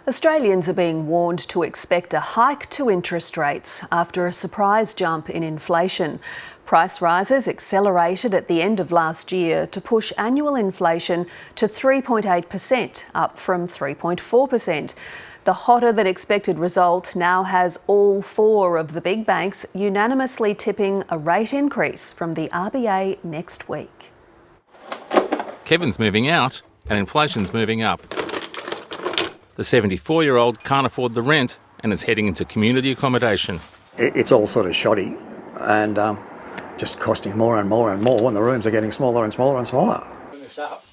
Australians are being warned to expect a hike to interest rates after a surprise jump in inflation. Price rises accelerated at the end of last year to push annual inflation to 3.8%, up from 3.4%. The hotter than expected result now has all four of the big banks unanimously tipping a rate increase from the RBA next week. Kevin's moving out and inflation's moving up. The 74-year-old can't afford the rent and is heading into community accommodation. It's all sort of shoddy and just costing more and more and more, and the rooms are getting smaller and smaller and smaller.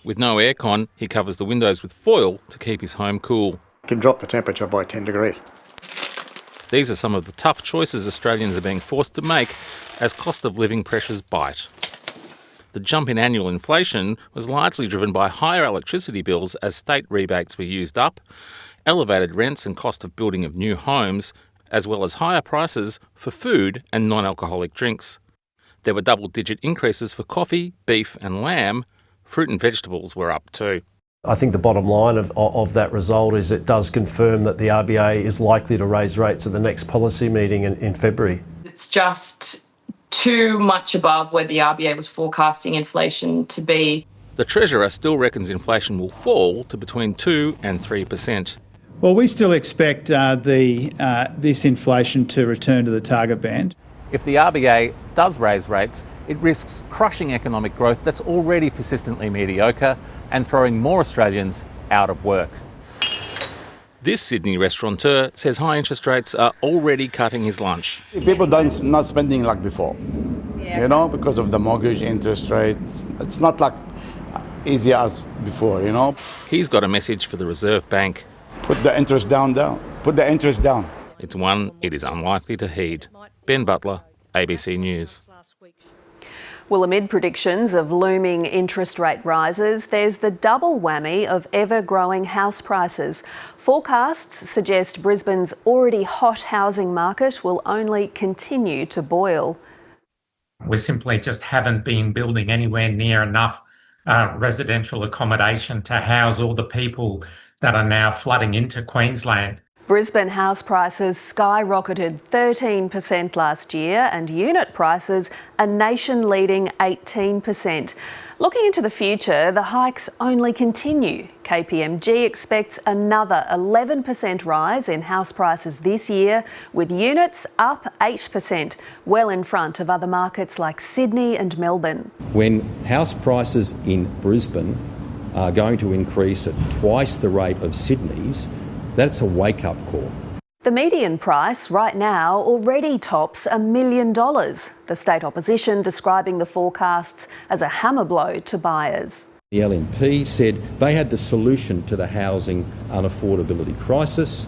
With no aircon, he covers the windows with foil to keep his home cool. You can drop the temperature by 10 degrees. These are some of the tough choices Australians are being forced to make as cost of living pressures bite. The jump in annual inflation was largely driven by higher electricity bills as state rebates were used up, elevated rents and cost of building of new homes, as well as higher prices for food and non-alcoholic drinks. There were double-digit increases for coffee, beef and lamb. Fruit and vegetables were up too. I think the bottom line of that result is it does confirm that the RBA is likely to raise rates at the next policy meeting in February. It's just too much above where the RBA was forecasting inflation to be. The Treasurer still reckons inflation will fall to between 2 and 3%. Well, we still expect this inflation to return to the target band. If the RBA does raise rates, it risks crushing economic growth that's already persistently mediocre and throwing more Australians out of work. This Sydney restaurateur says high interest rates are already cutting his lunch. People not spending like before, because of the mortgage interest rates. It's not like easy as before, He's got a message for the Reserve Bank. Put the interest down. Put the interest down. It's one it is unlikely to heed. Ben Butler, ABC News. Well, amid predictions of looming interest rate rises, there's the double whammy of ever-growing house prices. Forecasts suggest Brisbane's already hot housing market will only continue to boil. We simply just haven't been building anywhere near enough residential accommodation to house all the people that are now flooding into Queensland. Brisbane house prices skyrocketed 13% last year and unit prices a nation-leading 18%. Looking into the future, the hikes only continue. KPMG expects another 11% rise in house prices this year, with units up 8%, well in front of other markets like Sydney and Melbourne. When house prices in Brisbane are going to increase at twice the rate of Sydney's, that's a wake-up call. The median price right now already tops $1 million. The state opposition describing the forecasts as a hammer blow to buyers. The LNP said they had the solution to the housing unaffordability crisis,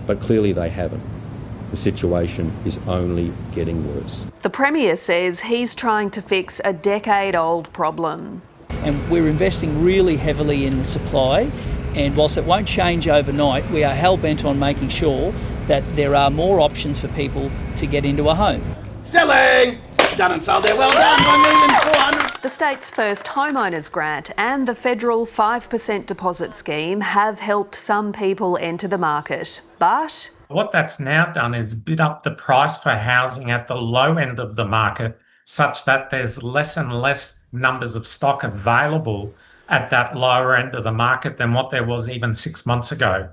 but clearly they haven't. The situation is only getting worse. The Premier says he's trying to fix a decade-old problem. And we're investing really heavily in the supply. And whilst it won't change overnight, we are hell-bent on making sure that there are more options for people to get into a home. Selling! Done and sold there. Well done, 1,400,000. The state's first homeowners grant and the federal 5% deposit scheme have helped some people enter the market. But what that's now done is bid up the price for housing at the low end of the market, such that there's less and less numbers of stock available at that lower end of the market than what there was even 6 months ago.